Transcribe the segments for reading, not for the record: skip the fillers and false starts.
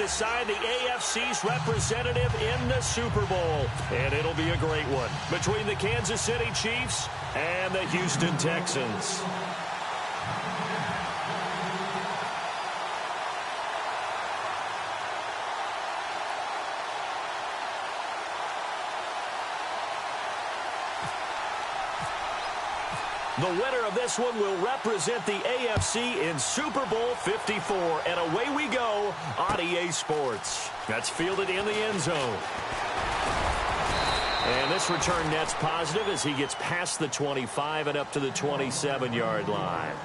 decide the AFC's representative in the Super Bowl. And it'll be a great one between the Kansas City Chiefs and the Houston Texans. The winner of this one will represent the AFC in Super Bowl 54. And away we go on EA Sports. That's fielded in the end zone. And this return net's positive as he gets past the 25 and up to the 27-yard line.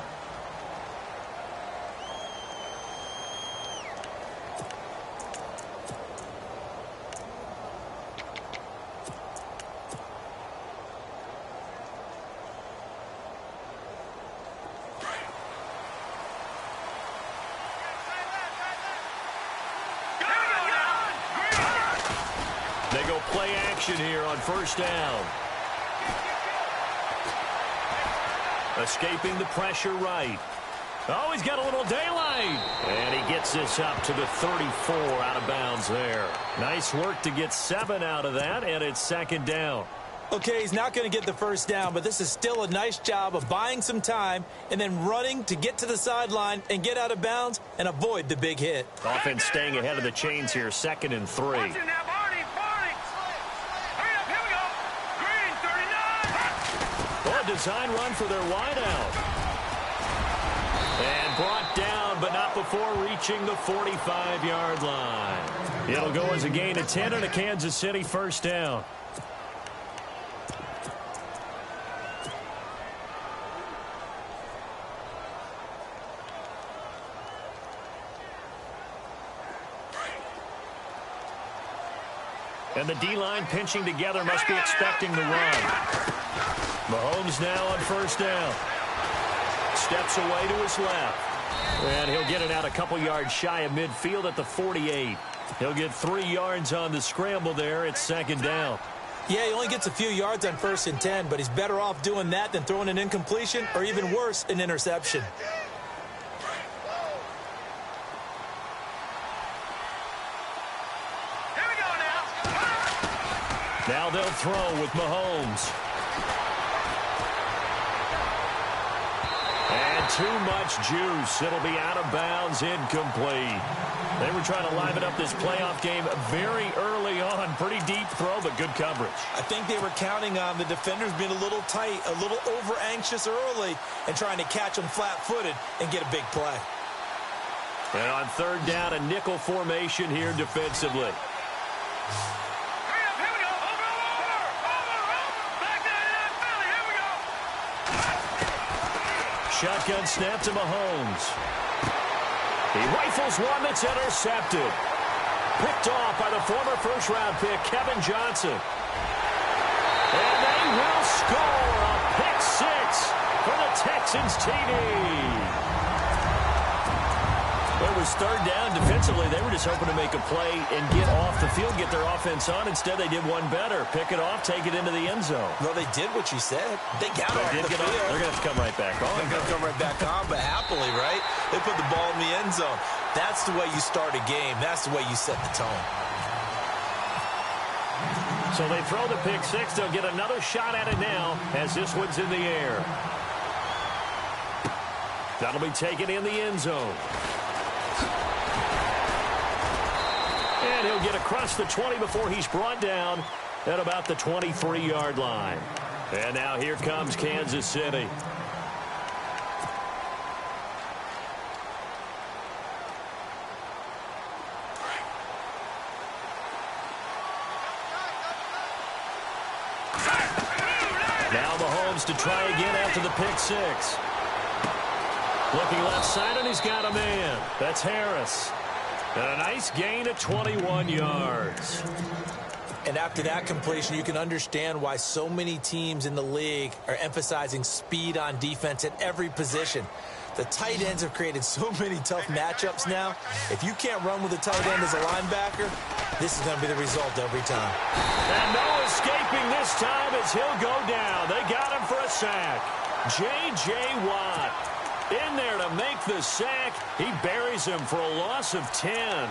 They go play action here on first down. Escaping the pressure right. Oh, he's got a little daylight. And he gets this up to the 34 out of bounds there. Nice work to get 7 out of that, and it's second down. Okay, he's not going to get the first down, but this is still a nice job of buying some time and then running to get to the sideline and get out of bounds and avoid the big hit. Offense staying ahead of the chains here, 2nd and 3. Design run for their wideout. And brought down, but not before reaching the 45-yard line. It'll go as a gain of 10 and a Kansas City first down. And the D-line pinching together, must be expecting the run. Mahomes now on first down. Steps away to his left. And he'll get it out a couple yards shy of midfield at the 48. He'll get 3 yards on the scramble there. It's second down. Yeah, he only gets a few yards on 1st and 10, but he's better off doing that than throwing an incompletion or even worse, an interception. Here we go now. Now they'll throw with Mahomes. And too much juice. It'll be out of bounds, incomplete. They were trying to liven up this playoff game very early on. Pretty deep throw, but good coverage. I think they were counting on the defenders being a little tight, a little over-anxious early, and trying to catch them flat-footed and get a big play. And on third down, a nickel formation here defensively. Shotgun snap to Mahomes. He rifles one that's intercepted. Picked off by the former first-round pick, Kevin Johnson. And they will score a pick 6 for the Texans TD. It was third down defensively. They were just hoping to make a play and get off the field, get their offense on. Instead, they did one better. Pick it off, take it into the end zone. Well, they did what you said. They got off the field. They're going to have to come right back on. They're going to come right back on, but happily, right? They put the ball in the end zone. That's the way you start a game. That's the way you set the tone. So they throw the pick 6. They'll get another shot at it now as this one's in the air. That'll be taken in the end zone. And he'll get across the 20 before he's brought down at about the 23-yard line. And now here comes Kansas City. Now Mahomes to try again after the pick 6. Looking left side, and he's got a man. That's Harris. And a nice gain of 21 yards. And after that completion, you can understand why so many teams in the league are emphasizing speed on defense at every position. The tight ends have created so many tough matchups now. If you can't run with a tight end as a linebacker, this is going to be the result every time. And no escaping this time as he'll go down. They got him for a sack. J.J. Watt in there to make the sack. He buries him for a loss of 10.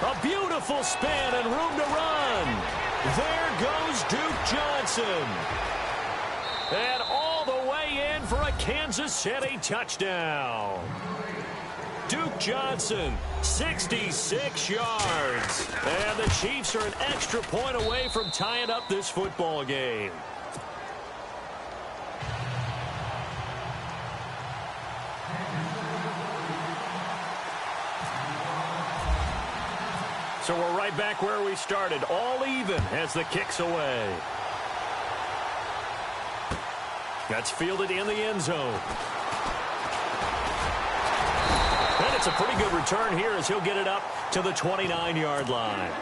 A beautiful spin and room to run. There goes Duke Johnson. And all the way in for a Kansas City touchdown. Duke Johnson, 66 yards. And the Chiefs are an extra point away from tying up this football game. So we're right back where we started, all even as the kick's away. That's fielded in the end zone. And it's a pretty good return here as he'll get it up to the 29-yard line.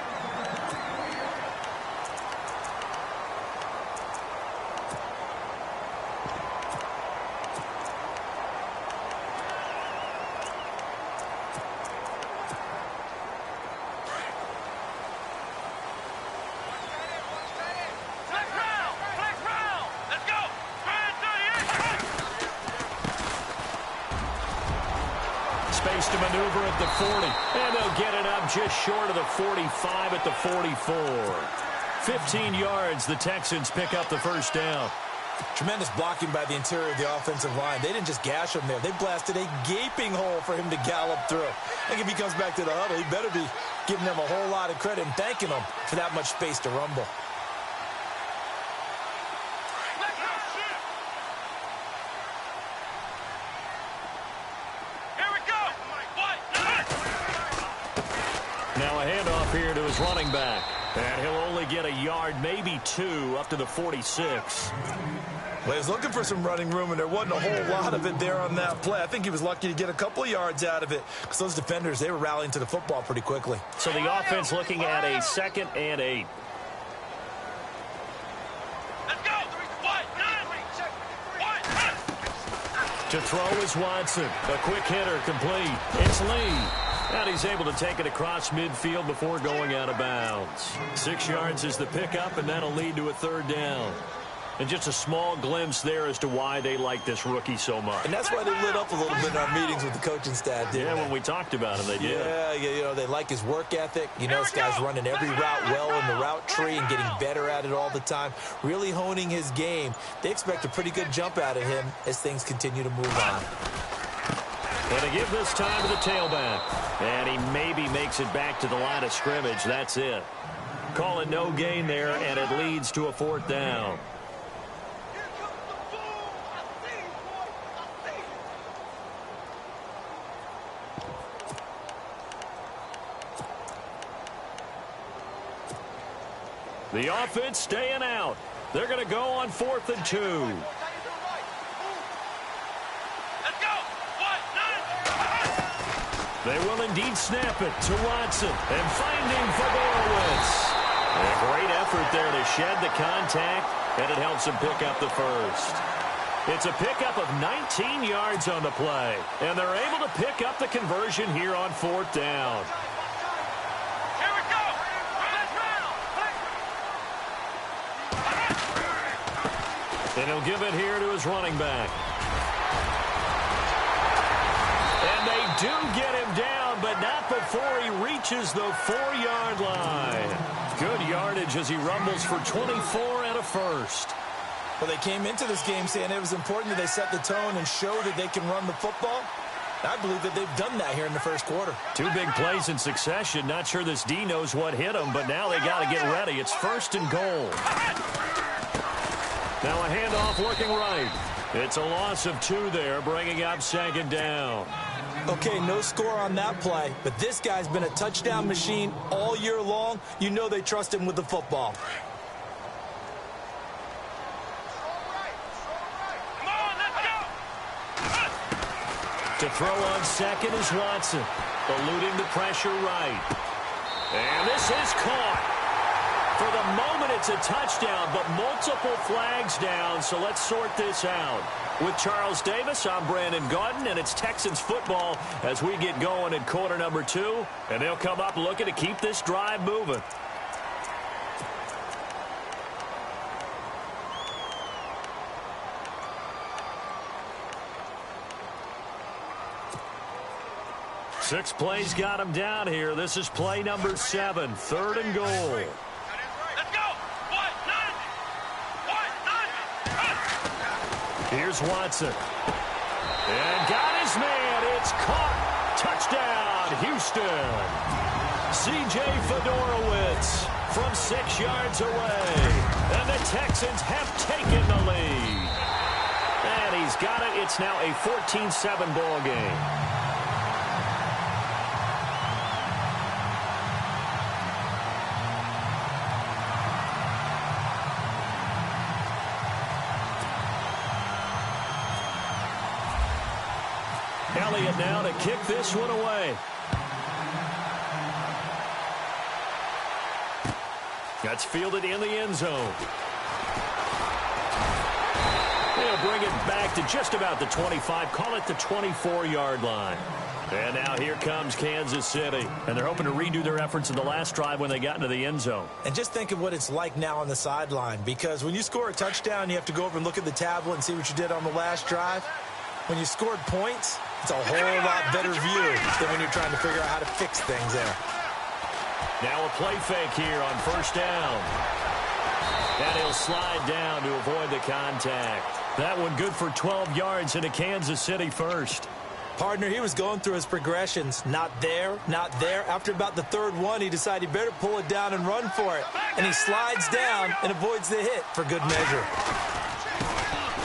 Space to maneuver at the 40, and they'll get it up just short of the 45 at the 44. 15 yards, the Texans pick up the first down. Tremendous blocking by the interior of the offensive line. They didn't just gash him there. They blasted a gaping hole for him to gallop through. I think if he comes back to the huddle, he better be giving them a whole lot of credit and thanking them for that much space to rumble. Now a handoff here to his running back. And he'll only get a yard, maybe two, up to the 46. Well, he was looking for some running room, and there wasn't a whole lot of it there on that play. I think he was lucky to get a couple of yards out of it because those defenders, they were rallying to the football pretty quickly. So the offense looking at a 2nd and 8. Let's go. To throw is Watson. A quick hitter complete. It's Lee. And he's able to take it across midfield before going out of bounds. 6 yards is the pickup, and that'll lead to a third down. And just a small glimpse there as to why they like this rookie so much. And that's why they lit up a little bit in our meetings with the coaching staff, didn't they? When we talked about him, they did. Yeah, you know, they like his work ethic. You know, this guy's running every route well in the route tree and getting better at it all the time, really honing his game. They expect a pretty good jump out of him as things continue to move on. And to give this time to the tailback. And he maybe makes it back to the line of scrimmage. That's it. Call it no gain there, and it leads to a 4th down. The offense staying out. They're going to go on 4th and 2. They will indeed snap it to Watson and finding Fagorowicz. A great effort there to shed the contact, and it helps him pick up the first. It's a pickup of 19 yards on the play, and they're able to pick up the conversion here on 4th down. Here we go. And he'll give it here to his running back. And they do get him down, but not before he reaches the 4-yard line. Good yardage as he rumbles for 24 and a first. Well, they came into this game saying it was important that they set the tone and show that they can run the football. I believe that they've done that here in the first quarter. 2 big plays in succession. Not sure this D knows what hit him, but now they got to get ready. It's 1st and goal. Now a handoff looking right. It's a loss of 2 there, bringing up 2nd down. Okay, no score on that play, but this guy's been a touchdown machine all year long. You know they trust him with the football. Come on, let's go. To throw on 2nd is Watson, eluding the pressure right. And this is caught. For the moment, it's a touchdown, but multiple flags down, so let's sort this out. With Charles Davis, I'm Brandon Gaudin, and it's Texans football as we get going in quarter number 2, and they'll come up looking to keep this drive moving. 6 plays got him down here. This is play number 7, 3rd and goal. Let's go. One, none. Here's Watson. And got his man. It's caught. Touchdown, Houston. C.J. Fedorowicz from 6 yards away. And the Texans have taken the lead. And he's got it. It's now a 14-7 ball game. Elliott now to kick this one away. That's fielded in the end zone. They'll bring it back to just about the 25. Call it the 24-yard line. And now here comes Kansas City. And they're hoping to redo their efforts in the last drive when they got into the end zone. And just think of what it's like now on the sideline. Because when you score a touchdown, you have to go over and look at the tablet and see what you did on the last drive. When you scored points, it's a whole lot better view than when you're trying to figure out how to fix things there. Now a play fake here on 1st down. And he'll slide down to avoid the contact. That one good for 12 yards into Kansas City first. Partner, he was going through his progressions. Not there, not there. After about the 3rd one, he decided he better pull it down and run for it. And he slides down and avoids the hit for good measure.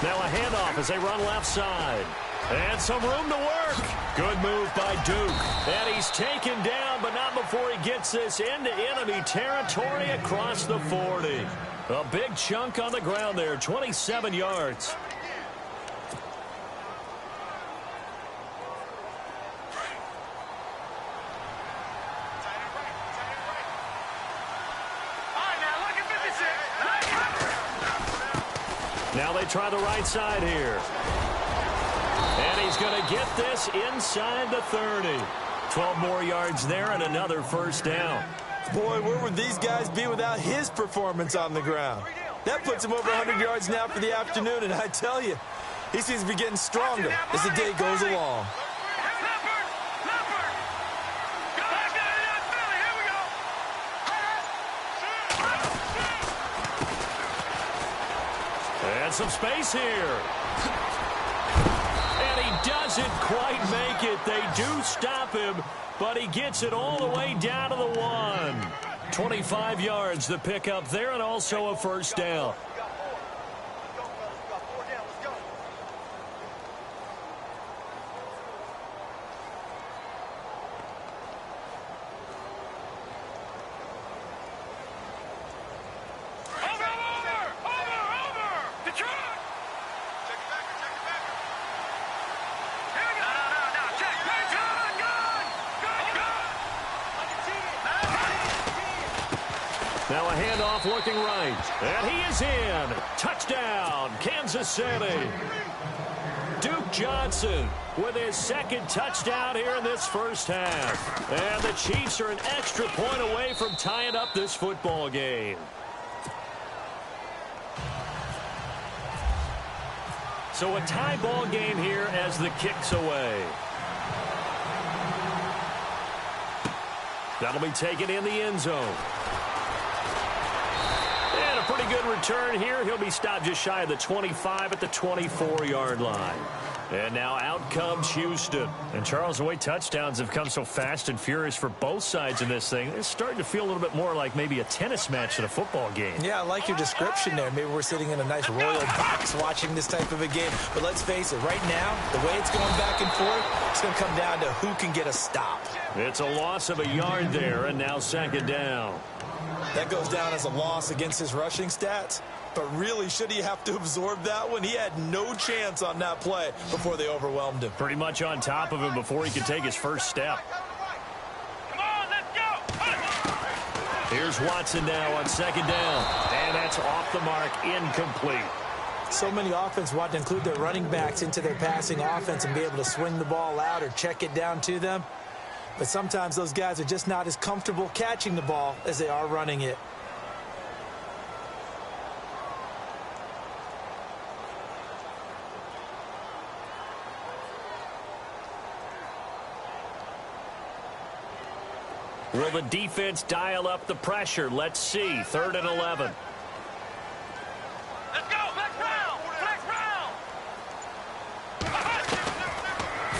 Now a handoff as they run left side. And some room to work. Good move by Duke. And he's taken down, but not before he gets this into enemy territory across the 40. A big chunk on the ground there, 27 yards. Now they try the right side here. And he's going to get this inside the 30. 12 more yards there and another 1st down. Boy, where would these guys be without his performance on the ground? That puts him over 100 yards now for the afternoon, and I tell you, he seems to be getting stronger as the day goes along. And some space here. And he doesn't quite make it. They do stop him, but he gets it all the way down to the 1. 25 yards the pickup there, and also a 1st down. Now a handoff looking right. And he is in. Touchdown, Kansas City. Duke Johnson with his 2nd touchdown here in this 1st half. And the Chiefs are an extra point away from tying up this football game. So a tie ball game here as the kick's away. That'll be taken in the end zone. And a pretty good return here. He'll be stopped just shy of the 25 at the 24-yard line. And now out comes Houston. And Charles, the way touchdowns have come so fast and furious for both sides in this thing, it's starting to feel a little bit more like maybe a tennis match than a football game. Yeah, I like your description there. Maybe we're sitting in a nice royal box watching this type of a game. But let's face it, right now, the way it's going back and forth, it's going to come down to who can get a stop. It's a loss of a yard there, and now 2nd down. That goes down as a loss against his rushing stats. But really, should he have to absorb that one? He had no chance on that play before they overwhelmed him. Pretty much on top of him before he could take his first step. Come on, let's go. Here's Watson now on 2nd down. And that's off the mark, incomplete. So many offenses want to include their running backs into their passing offense and be able to swing the ball out or check it down to them. But sometimes those guys are just not as comfortable catching the ball as they are running it. Will the defense dial up the pressure? Let's see. 3rd and 11. Let's go. Flex round. Flex round.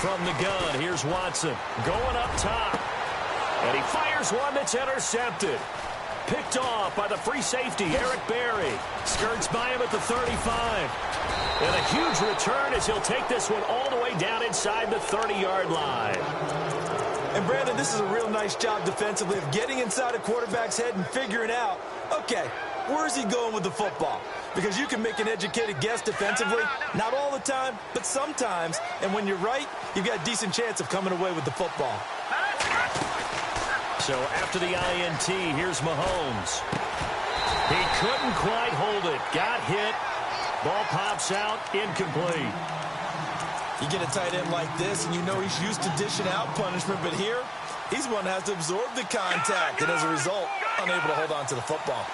From the gun, here's Watson going up top. And he fires one that's intercepted. Picked off by the free safety, Eric Berry. Skirts by him at the 35. And a huge return as he'll take this one all the way down inside the 30-yard line. And, Brandon, this is a real nice job defensively of getting inside a quarterback's head and figuring out, okay, where's he going with the football? Because you can make an educated guess defensively, not all the time, but sometimes. And when you're right, you've got a decent chance of coming away with the football. So after the INT, here's Mahomes. He couldn't quite hold it. Got hit. Ball pops out. Incomplete. You get a tight end like this, and you know he's used to dishing out punishment, but here, he's one that has to absorb the contact, and as a result, unable to hold on to the football.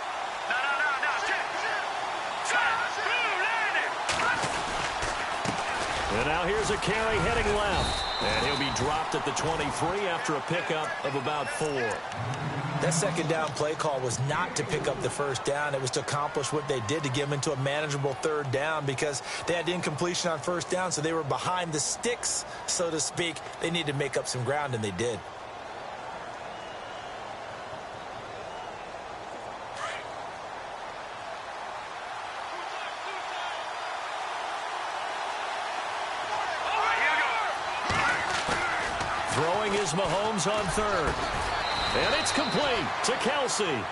And now here's a carry heading left. And he'll be dropped at the 23 after a pickup of about 4. That second down play call was not to pick up the first down. It was to accomplish what they did to get them into a manageable 3rd down because they had incompletion on 1st down, so they were behind the sticks, so to speak. They needed to make up some ground, and they did. Throwing is Mahomes on 3rd. And it's complete to Kelsey.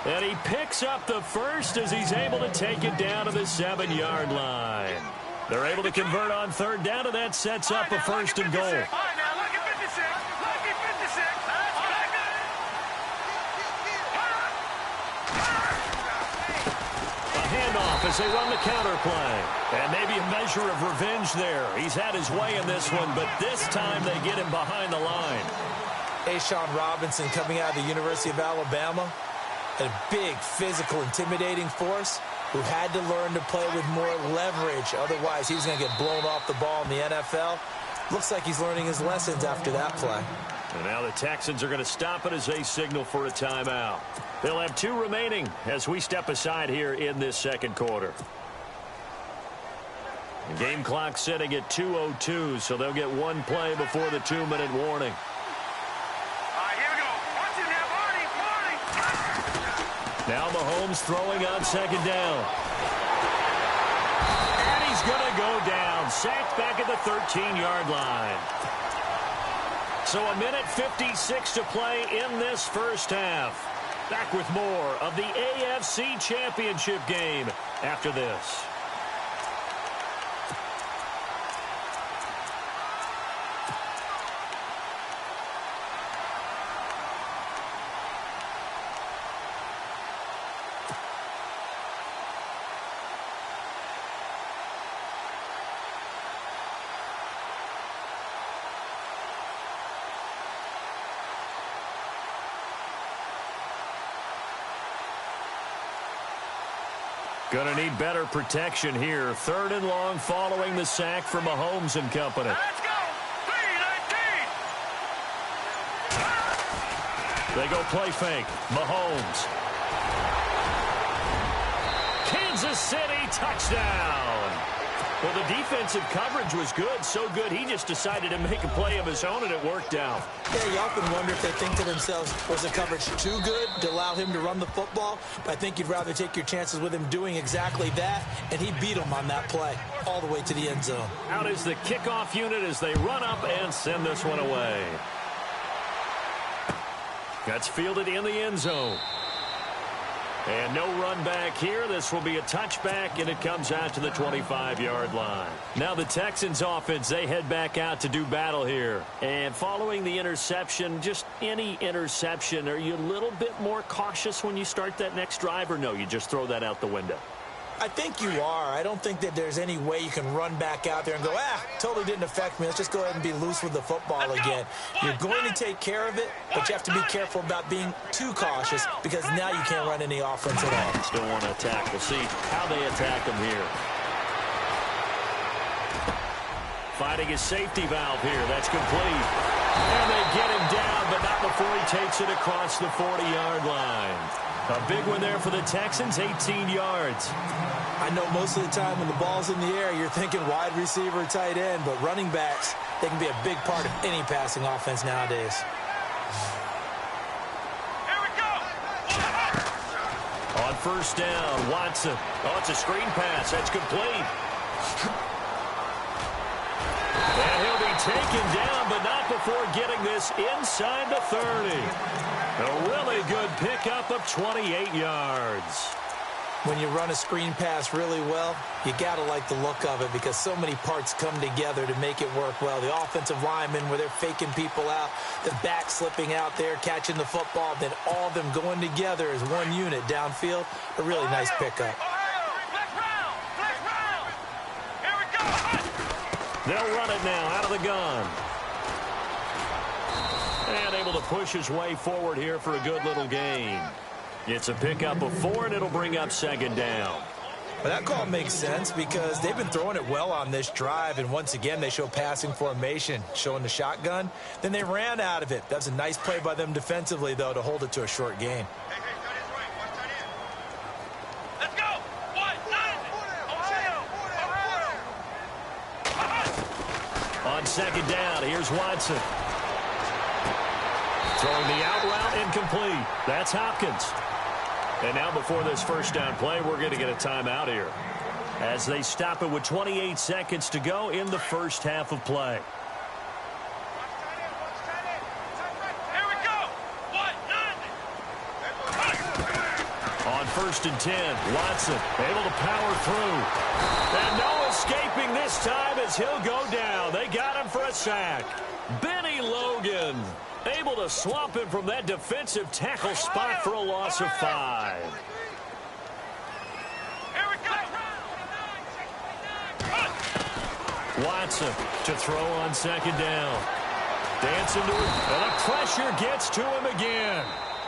And he picks up the first as he's able to take it down to the 7-yard line. They're able to convert on 3rd down, and that sets up a 1st and goal. All right, now, look at 56. Look at 56. A handoff as they run the counter play. And maybe a measure of revenge there. He's had his way in this one, but this time they get him behind the line. Ashawn Robinson coming out of the University of Alabama, a big, physical, intimidating force who had to learn to play with more leverage. Otherwise, he was going to get blown off the ball in the NFL. Looks like he's learning his lessons after that play. And now the Texans are going to stop it as they signal for a timeout. They'll have 2 remaining as we step aside here in this 2nd quarter. The game clock setting at 2:02, so they'll get 1 play before the 2-minute warning. Now Mahomes throwing on 2nd down. And he's going to go down. Sacked back at the 13-yard line. So 1:56 to play in this first half. Back with more of the AFC Championship game after this. Going to need better protection here. 3rd and long following the sack for Mahomes and company. Let's go. 3-19. They go play fake. Mahomes. Kansas City touchdown. Well, the defensive coverage was good, so good he just decided to make a play of his own, and it worked out. Yeah, you often wonder if they think to themselves, was the coverage too good to allow him to run the football? But I think you'd rather take your chances with him doing exactly that, and he beat him on that play all the way to the end zone. Out is the kickoff unit as they run up and send this one away. That's fielded in the end zone. And no run back here. This will be a touchback, and it comes out to the 25-yard line. Now the Texans offense, they head back out to do battle here. And following the interception, just any interception, are you a little bit more cautious when you start that next drive, or no, you just throw that out the window? I think you are. I don't think that there's any way you can run back out there and go, totally didn't affect me. Let's just go ahead and be loose with the football again. You're going to take care of it, but you have to be careful about being too cautious because now you can't run any offense at all. Still want to attack. We'll see how they attack him here. Finding his safety valve here. That's complete. And they get him down, but not before he takes it across the 40-yard line. A big one there for the Texans, 18 yards. I know most of the time when the ball's in the air, you're thinking wide receiver, tight end, but running backs, they can be a big part of any passing offense nowadays. Here we go. On first down, Watson. Oh, it's a screen pass. That's complete. And he'll be taken down, but not before getting this inside the 30. A really good pickup of 28 yards. When you run a screen pass really well, you got to like the look of it because so many parts come together to make it work well. The offensive linemen, where they're faking people out, the back slipping out there, catching the football, then all of them going together as one unit downfield. A really nice pickup. Here we go. They'll run it now out of the gun. And able to push his way forward here for a good little gain. It's a pickup of 4, and it'll bring up second down. Well, that call makes sense because they've been throwing it well on this drive, and once again they show passing formation, showing the shotgun. Then they ran out of it. That's a nice play by them defensively, though, to hold it to a short gain. Let's go. Ohio. On second down, here's Watson. Throwing the out route incomplete. That's Hopkins. And now before this first down play, we're going to get a timeout here as they stop it with 28 seconds to go in the first half of play. Here we go. On first and 10, Watson able to power through. And no escaping this time as he'll go down. They got him for a sack. Benny Logan able to swamp him from that defensive tackle spot for a loss of 5. Here we go. Watson to throw on second down. Dancing to him, and the pressure gets to him again.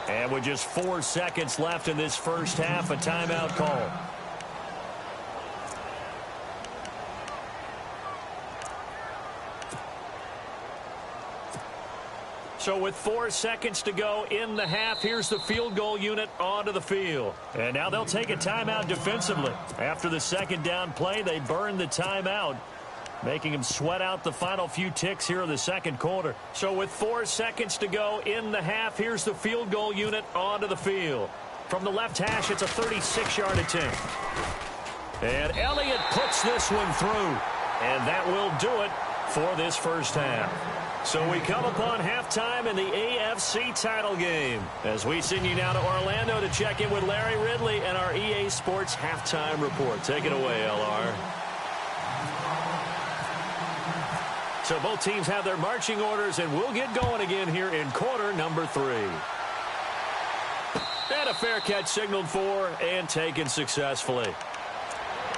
And with just 4 seconds left in this first half, a timeout call. So with 4 seconds to go in the half, here's the field goal unit onto the field. And now they'll take a timeout defensively. After the second down play, they burn the timeout, making them sweat out the final few ticks here in the second quarter. So with 4 seconds to go in the half, here's the field goal unit onto the field. From the left hash, it's a 36-yard attempt. And Elliott puts this one through. And that will do it for this first half. So we come upon halftime in the AFC title game as we send you now to Orlando to check in with Larry Ridley and our EA Sports halftime report. Take it away, LR. So both teams have their marching orders, and we'll get going again here in quarter number 3. And a fair catch signaled for and taken successfully.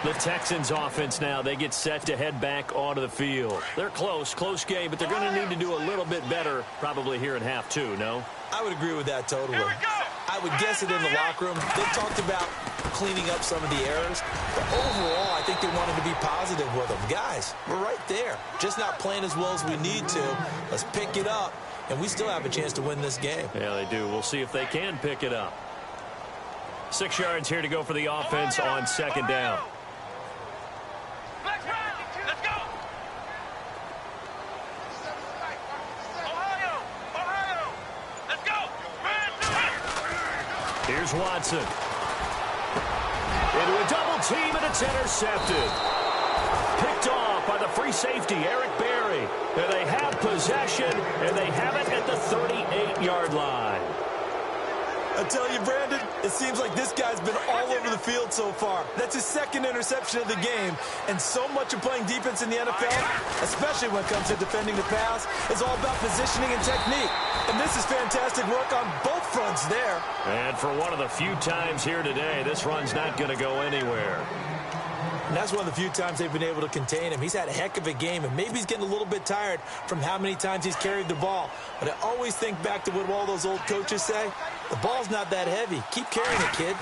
The Texans offense now, they get set to head back onto the field. They're close game, but they're going to need to do a little bit better probably here in half 2, no? I would agree with that totally. I would guess it in the locker room. They talked about cleaning up some of the errors, but overall, I think they wanted to be positive with them. Guys, we're right there. Just not playing as well as we need to. Let's pick it up, and we still have a chance to win this game. Yeah, they do. We'll see if they can pick it up. 6 yards here to go for the offense on second down. Let's go. Ohio. Let's go. Here's Watson. Into a double team, and it's intercepted. Picked off by the free safety, Eric Berry. And they have possession, and they have it at the 38-yard line. I tell you, Brandon, it seems like this guy's been all over the field so far. That's his second interception of the game. And so much of playing defense in the NFL, especially when it comes to defending the pass, is all about positioning and technique. And this is fantastic work on both fronts there. And for one of the few times here today, this run's not going to go anywhere. And that's one of the few times they've been able to contain him. He's had a heck of a game, and maybe he's getting a little bit tired from how many times he's carried the ball. But I always think back to what all those old coaches say. The ball's not that heavy. Keep carrying it, kid.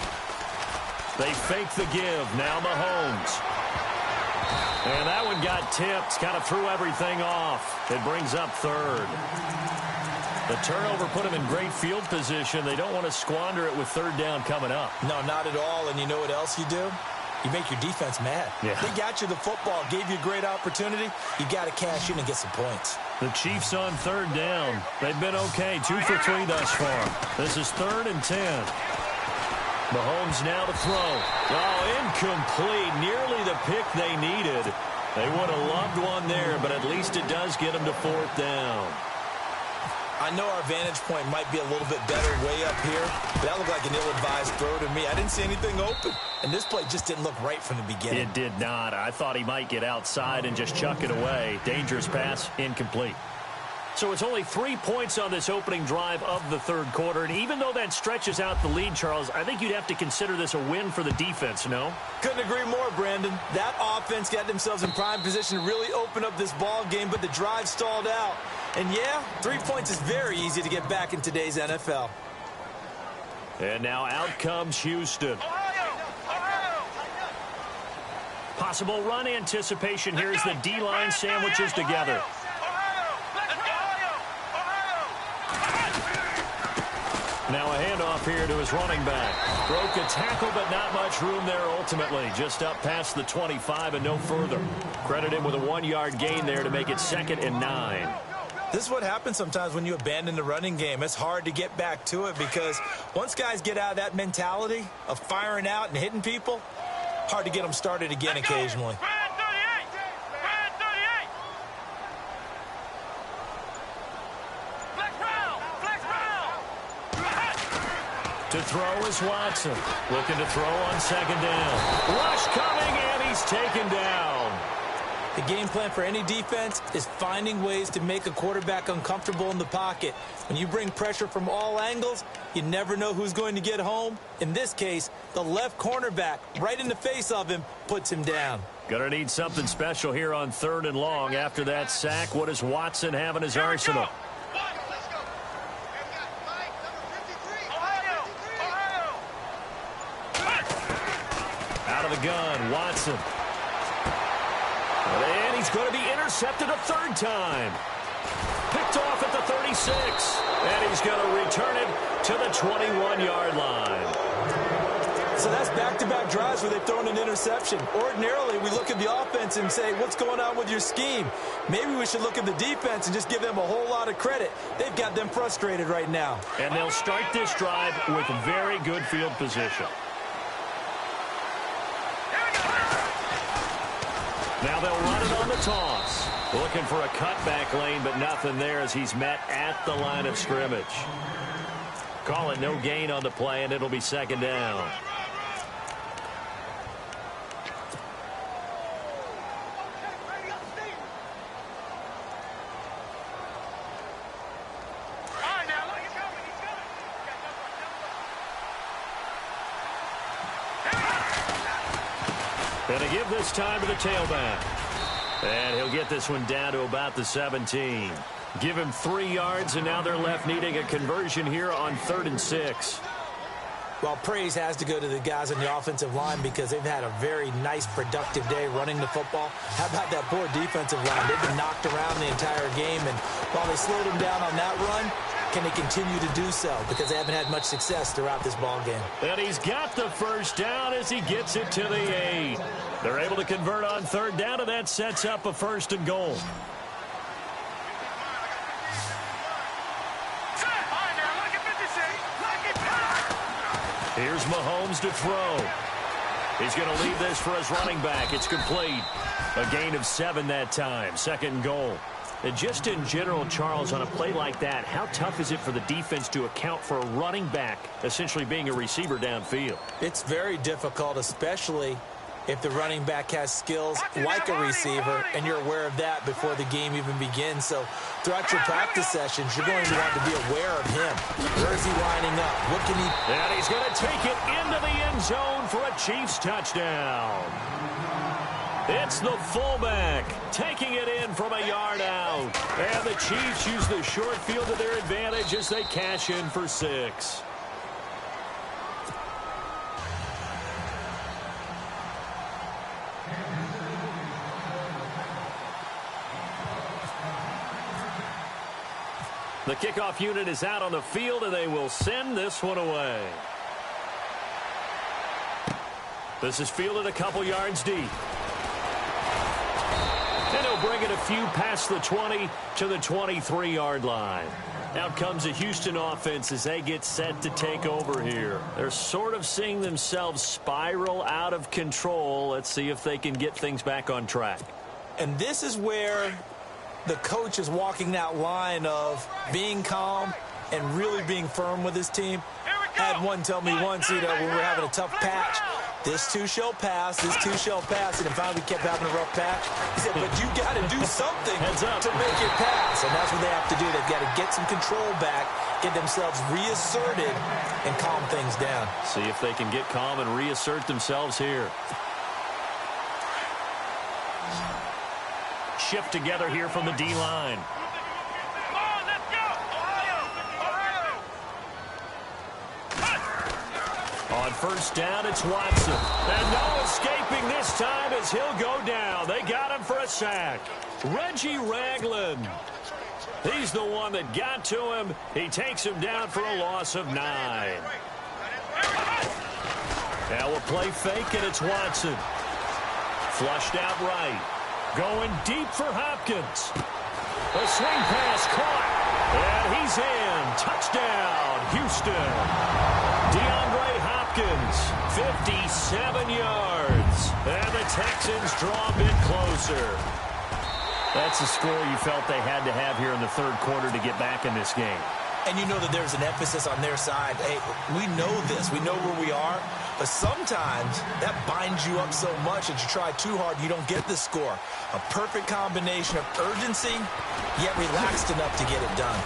They fake the give. Now Mahomes. And that one got tipped. Kind of threw everything off. It brings up third. The turnover put them in great field position. They don't want to squander it with third down coming up. No, not at all. And you know what else you do? You make your defense mad. Yeah. They got you the football, gave you a great opportunity. You got to cash in and get some points. The Chiefs on third down. They've been okay, 2 for 3 thus far. This is 3rd and 10. Mahomes now to throw. Oh, incomplete. Nearly the pick they needed. They would have loved one there, but at least it does get them to 4th down. I know our vantage point might be a little bit better way up here, but that looked like an ill-advised throw to me. I didn't see anything open, and this play just didn't look right from the beginning. It did not. I thought he might get outside and just chuck it away. Dangerous pass, incomplete. So it's only 3 points on this opening drive of the third quarter, and even though that stretches out the lead, Charles, I think you'd have to consider this a win for the defense, no? Couldn't agree more, Brandon. That offense got themselves in prime position to really open up this ball game, but the drive stalled out. And yeah, 3 points is very easy to get back in today's NFL. And now out comes Houston. Possible run anticipation here as the D-line sandwiches together. Now a handoff here to his running back. Broke a tackle, but not much room there ultimately. Just up past the 25 and no further. Credit him with a 1-yard gain there to make it 2nd and 9. This is what happens sometimes when you abandon the running game. It's hard to get back to it because once guys get out of that mentality of firing out and hitting people, hard to get them started again occasionally. To throw is Watson. Looking to throw on 2nd down. Rush coming, and he's taken down. The game plan for any defense is finding ways to make a quarterback uncomfortable in the pocket. When you bring pressure from all angles, you never know who's going to get home. In this case, the left cornerback, right in the face of him, puts him down. Gonna need something special here on 3rd and long. After that sack, what does Watson have in his arsenal? Out of the gun, Watson. And he's going to be intercepted a 3rd time. Picked off at the 36. And he's going to return it to the 21-yard line. So that's back-to-back drives where they've thrown an interception. Ordinarily, we look at the offense and say, what's going on with your scheme? Maybe we should look at the defense and just give them a whole lot of credit. They've got them frustrated right now. And they'll start this drive with very good field position. Now they'll run it on the toss. Looking for a cutback lane, but nothing there as he's met at the line of scrimmage. Call it no gain on the play, and it'll be 2nd down. Going to give this time to the tailback. And he'll get this one down to about the 17. Give him 3 yards, and now they're left needing a conversion here on 3rd and 6. Well, praise has to go to the guys on the offensive line because they've had a very nice, productive day running the football. How about that poor defensive line? They've been knocked around the entire game, and while they slowed them down on that run, can they continue to do so? Because they haven't had much success throughout this ball game. And he's got the 1st down as he gets it to the 8. They're able to convert on 3rd down, and that sets up a 1st and goal. Here's Mahomes to throw. He's going to leave this for his running back. It's complete. A gain of 7 that time. 2nd and goal. And just in general, Charles, on a play like that, how tough is it for the defense to account for a running back essentially being a receiver downfield? It's very difficult, especially if the running back has skills like a receiver, and you're aware of that before the game even begins. So throughout your practice sessions, you're going to want to be aware of him. Where is he lining up? What can he... And he's going to take it into the end zone for a Chiefs touchdown. It's the fullback taking it in from a yard out. And the Chiefs use the short field to their advantage as they cash in for 6. The The kickoff unit is out on the field, and they will send this one away. This is fielded a couple yards deep. And he'll bring it a few past the 20 to the 23-yard line. Out comes the Houston offense as they get set to take over here. They're sort of seeing themselves spiral out of control. Let's see if they can get things back on track. And this is where the coach is walking that line of being calm and really being firm with his team. I had one tell me once, when we were having a tough patch, this too shall pass, this too shall pass, and finally we kept having a rough patch. He said, but you got to do something to make it pass, and that's what they have to do. They've got to get some control back, get themselves reasserted, and calm things down. See if they can get calm and reassert themselves here. Shift together here from the D-line. On first down, it's Watson. And no escaping this time as he'll go down. They got him for a sack. Reggie Ragland. He's the one that got to him. He takes him down for a loss of 9. Now a play fake, and it's Watson. Flushed out right. Going deep for Hopkins. A swing pass caught. And he's in. Touchdown, Houston. DeAndre Hopkins, 57 yards. And the Texans draw a bit closer. That's the score you felt they had to have here in the third quarter to get back in this game. And you know that there's an emphasis on their side. Hey, we know this. We know where we are. But sometimes that binds you up so much that you try too hard, you don't get the score. A perfect combination of urgency, yet relaxed enough to get it done.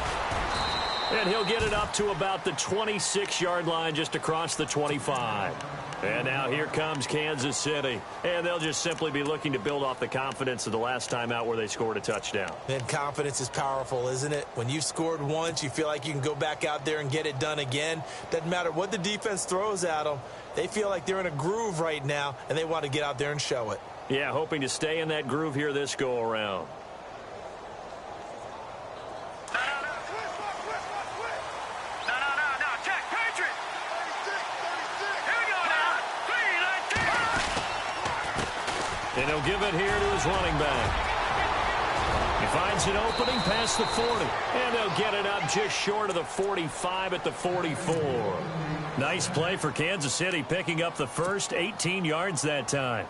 And he'll get it up to about the 26-yard line, just across the 25. And now here comes Kansas City. And they'll just simply be looking to build off the confidence of the last time out where they scored a touchdown. And confidence is powerful, isn't it? When you've scored once, you feel like you can go back out there and get it done again. Doesn't matter what the defense throws at them. They feel like they're in a groove right now, and they want to get out there and show it. Yeah, hoping to stay in that groove here this go-around. And he'll give it here to his running back. He finds an opening past the 40. And they'll get it up just short of the 45 at the 44. Nice play for Kansas City, picking up the first 18 yards that time.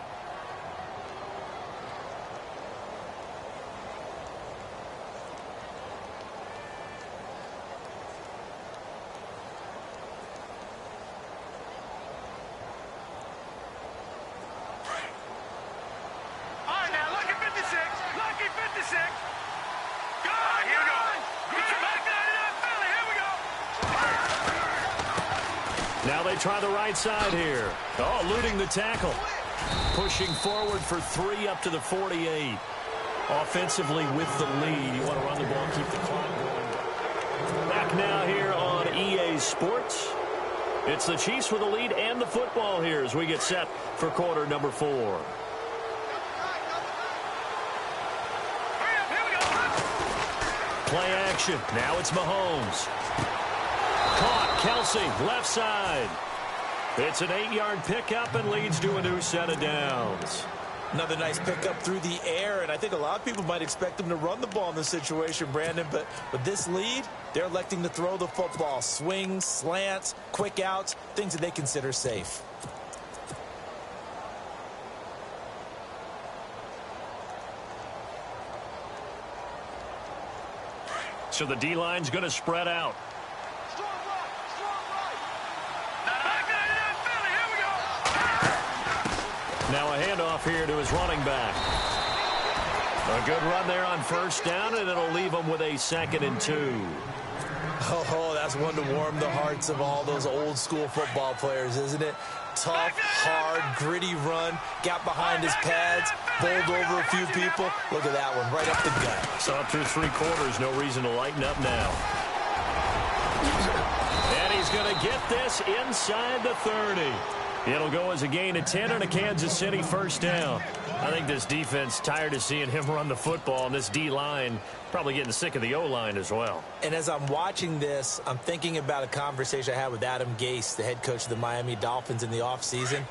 Now they try the right side here. Oh, eluding the tackle. Pushing forward for 3 up to the 48. Offensively with the lead. You want to run the ball, keep the clock going. Back now here on EA Sports. It's the Chiefs with the lead and the football here as we get set for quarter number 4. Play action. Now it's Mahomes. Caught. Kelsey, left side. It's an 8-yard pickup and leads to a new set of downs. Another nice pickup through the air, and I think a lot of people might expect them to run the ball in this situation, Brandon, but with this lead, they're electing to throw the football. Swings, slants, quick outs, things that they consider safe. So the D-line's going to spread out. Now a handoff here to his running back. A good run there on first down, and it'll leave him with a 2nd and 2. Oh, that's one to warm the hearts of all those old-school football players, isn't it? Tough, hard, gritty run. Got behind his pads, bowled over a few people. Look at that one, right up the gut. So up through 3 quarters, no reason to lighten up now. And he's going to get this inside the 30. It'll go as a gain of 10 and a Kansas City first down. I think this defense tired of seeing him run the football, and this D-line probably getting sick of the O-line as well. And as I'm watching this, I'm thinking about a conversation I had with Adam Gase, the head coach of the Miami Dolphins in the offseason.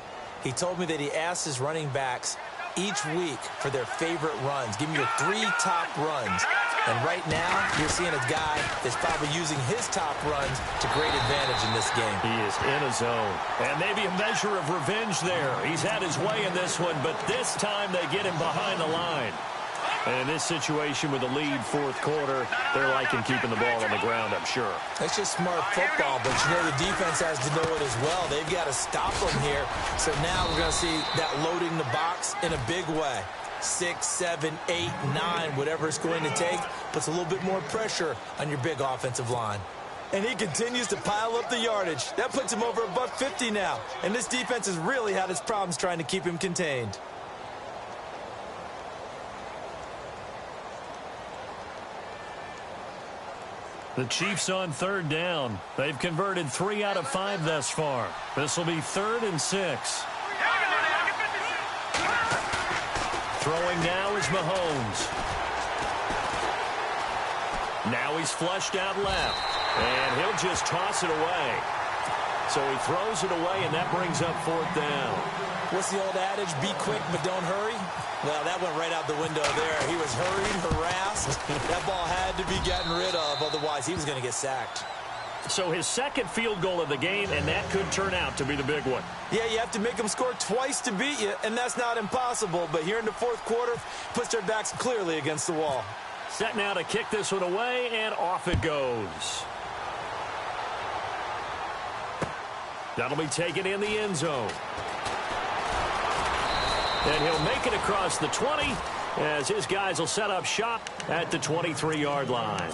He told me that he asked his running backs each week for their favorite runs. Give me your 3 top runs. And right now, you're seeing a guy that's probably using his top runs to great advantage in this game. He is in a zone. And maybe a measure of revenge there. He's had his way in this one, but this time they get him behind the line. And in this situation with the lead fourth quarter, they're liking keeping the ball on the ground, I'm sure. That's just smart football, but you know the defense has to know it as well. They've got to stop them here. So now we're going to see that loading the box in a big way. 6, 7, 8, 9, whatever it's going to take, puts a little bit more pressure on your big offensive line. And he continues to pile up the yardage. That puts him over above 50 now. And this defense has really had its problems trying to keep him contained. The Chiefs on third down. They've converted 3 out of 5 thus far. This will be 3rd and 6. Throwing now is Mahomes. Now he's flushed out left. And he'll just toss it away. So he throws it away, and that brings up 4th down. What's the old adage? Be quick, but don't hurry. Well, that went right out the window there. He was hurried, harassed. That ball had to be gotten rid of. Otherwise, he was going to get sacked. So his second field goal of the game, and that could turn out to be the big one. Yeah, you have to make them score twice to beat you, and that's not impossible. But here in the fourth quarter, puts their backs clearly against the wall. Set now to kick this one away, and off it goes. That'll be taken in the end zone. And he'll make it across the 20 as his guys will set up shop at the 23-yard line.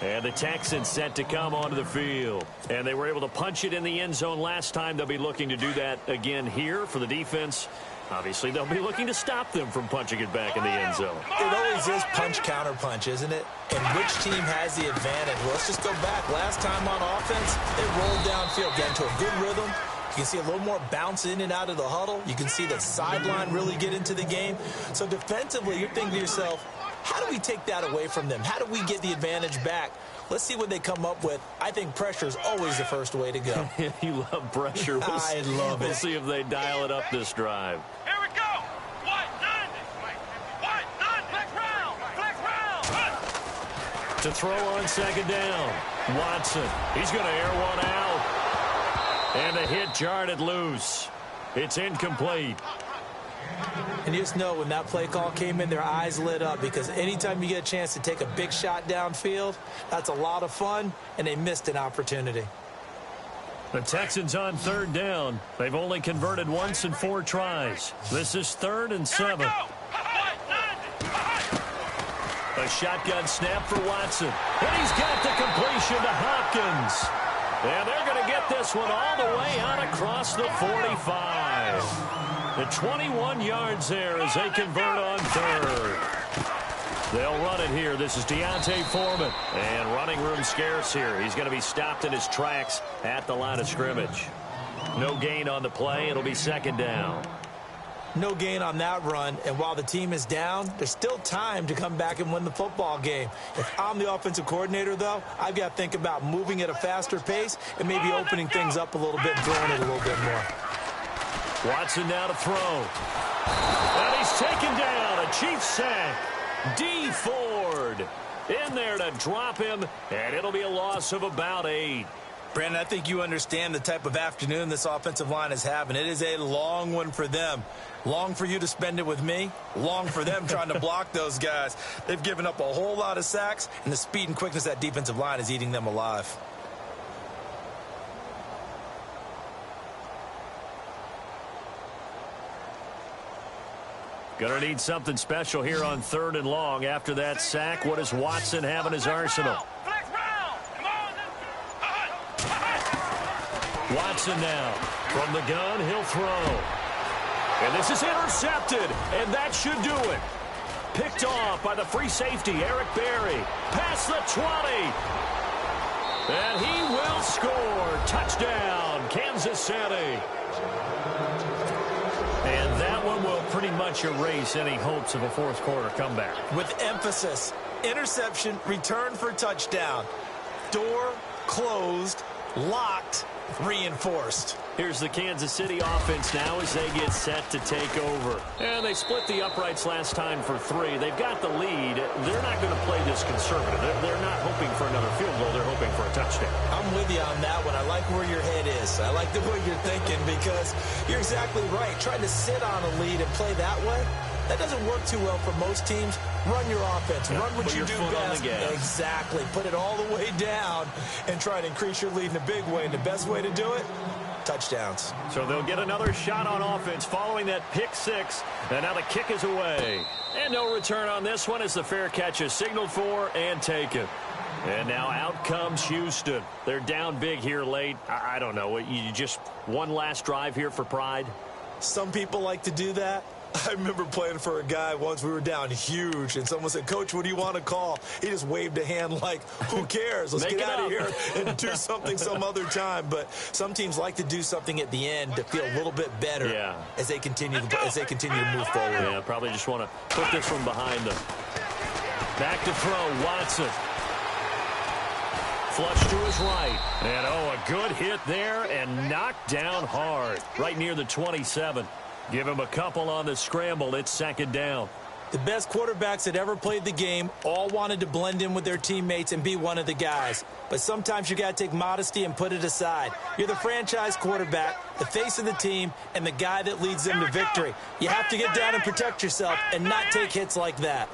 And the Texans set to come onto the field. And they were able to punch it in the end zone last time. They'll be looking to do that again here for the defense. Obviously, they'll be looking to stop them from punching it back in the end zone. It always is punch-counter-punch, isn't it? And which team has the advantage? Well, let's just go back. Last time on offense, they rolled downfield, got into a good rhythm. You can see a little more bounce in and out of the huddle. You can see the sideline really get into the game. So defensively, you're thinking to yourself, how do we take that away from them? How do we get the advantage back? Let's see what they come up with. I think pressure is always the first way to go. You love pressure. I love it. We'll see if they dial it up this drive. Here we go. White, none. Flex round. To throw on second down. Watson. He's going to air one out. And the hit jarred it loose. It's incomplete. And you just know when that play call came in, their eyes lit up, because anytime you get a chance to take a big shot downfield, that's a lot of fun, and they missed an opportunity. The Texans on third down. They've only converted once in 4 tries. This is 3rd and 7. A shotgun snap for Watson. And he's got the completion to Hopkins. And they're going to get this one all the way out across the 45. The 21 yards there as they convert on third. They'll run it here. This is Deontay Foreman. And running room scarce here. He's going to be stopped in his tracks at the line of scrimmage. No gain on the play. It'll be second down. No gain on that run, and while the team is down, there's still time to come back and win the football game. If I'm the offensive coordinator, though, I've got to think about moving at a faster pace and maybe opening things up a little bit and throwing it a little bit more. Watson now to throw. And he's taken down. A Chiefs sack. D. Ford in there to drop him, and it'll be a loss of about 8. Brandon, I think you understand the type of afternoon this offensive line is having. It is a long one for them. Long for you to spend it with me. Long for them trying to block those guys. They've given up a whole lot of sacks, and the speed and quickness of that defensive line is eating them alive. Gonna need something special here on 3rd and long. After that sack, what does Watson have in his arsenal? Watson now. From the gun, he'll throw. And this is intercepted, and that should do it. Picked off by the free safety, Eric Berry. Past the 20. And he will score. Touchdown, Kansas City. pretty much erase any hopes of a fourth-quarter comeback. With emphasis, interception, return for touchdown. Door closed, locked, reinforced. Here's the Kansas City offense now as they get set to take over. And they split the uprights last time for 3. They've got the lead. They're not going to play this conservative. They're not hoping for another field goal. They're hoping for a touchdown. I'm with you on that one. I like where your head is. I like the way you're thinking because you're exactly right. Trying to sit on a lead and play that way, that doesn't work too well for most teams. Run your offense. Yeah, run what you do best. Exactly. Put it all the way down and try to increase your lead in a big way. And the best way to do it, touchdowns. So they'll get another shot on offense following that pick 6. And now the kick is away. And no return on this one as the fair catch is signaled for and taken. And now out comes Houston. They're down big here late. I don't know. You just one last drive here for pride? Some people like to do that. I remember playing for a guy once. We were down huge, and someone said, "Coach, what do you want to call?" He just waved a hand like, who cares? Let's get out of here and do something some other time. But some teams like to do something at the end to feel a little bit better as they continue to move forward. Yeah, probably just want to put this one behind them. Back to throw, Watson. Flush to his right. And, a good hit there and knocked down hard. Right near the 27. Give him a couple on the scramble. It's 2nd down. The best quarterbacks that ever played the game all wanted to blend in with their teammates and be one of the guys. But sometimes you got to take modesty and put it aside. You're the franchise quarterback, the face of the team, and the guy that leads them to victory. You have to get down and protect yourself and not take hits like that.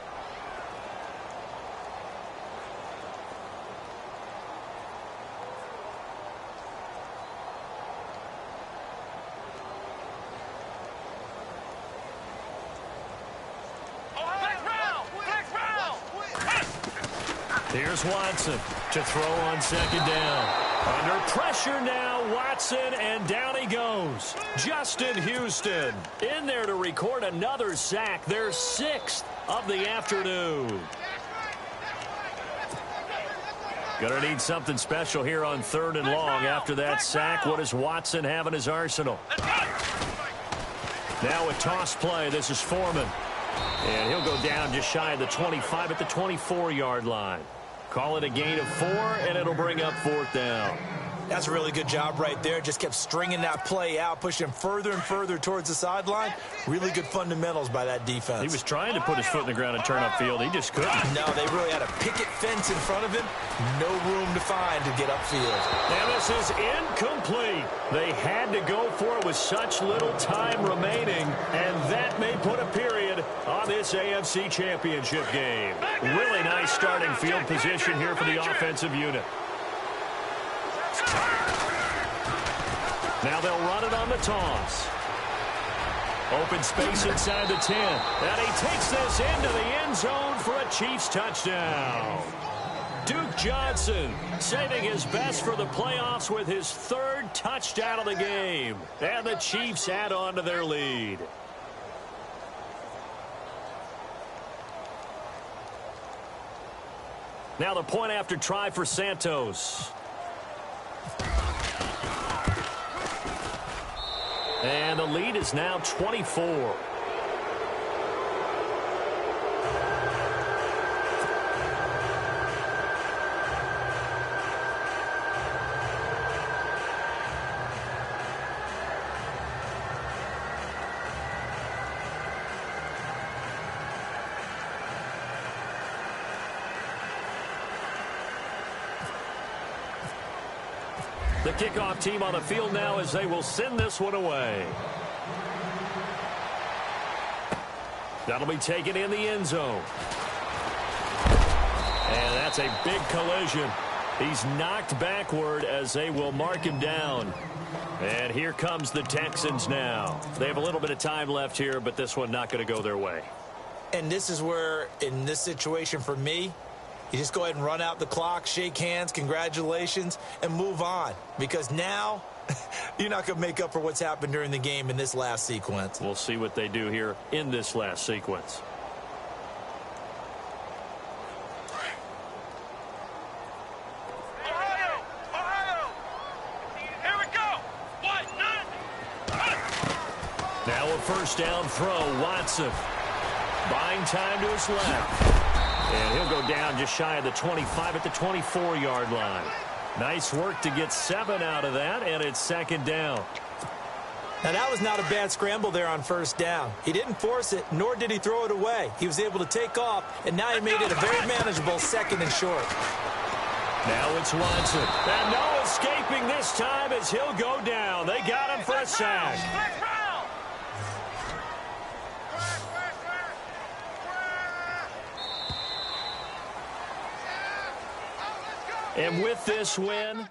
Here's Watson to throw on 2nd down. Under pressure now, Watson, and down he goes. Justin Houston in there to record another sack, their 6th of the afternoon. Gonna need something special here on 3rd and long. After that sack, what does Watson have in his arsenal? Now a toss play. This is Foreman. And he'll go down just shy of the 25 at the 24-yard line. Call it a gain of 4, and it'll bring up 4th down. That's a really good job right there. Just kept stringing that play out, pushing him further and further towards the sideline. Really good fundamentals by that defense. He was trying to put his foot in the ground and turn upfield. He just couldn't. No, they really had a picket fence in front of him. No room to find to get upfield. And this is incomplete. They had to go for it with such little time remaining, and that may put a period on this AFC Championship game. Really nice starting field position here for the offensive unit. Now they'll run it on the toss. Open space inside the 10. And he takes this into the end zone for a Chiefs touchdown. Duke Johnson saving his best for the playoffs with his 3rd touchdown of the game. And the Chiefs add on to their lead. Now the point after try for Santos. And the lead is now 24. The kickoff team on the field now as they will send this one away. That'll be taken in the end zone. And that's a big collision. He's knocked backward as they will mark him down. And here comes the Texans now. They have a little bit of time left here, but this one not going to go their way. And this is where, in this situation for me, you just go ahead and run out the clock, shake hands, congratulations, and move on. Because now, you're not going to make up for what's happened during the game in this last sequence. We'll see what they do here in this last sequence. Now a first down throw, Watson. Buying time to his left. And he'll go down just shy of the 25 at the 24-yard line. Nice work to get 7 out of that, and it's second down. Now, that was not a bad scramble there on first down. He didn't force it, nor did he throw it away. He was able to take off, and now he made it a very manageable second and short. Now it's Watson. And no escaping this time as he'll go down. They got him for a sack. And with this win,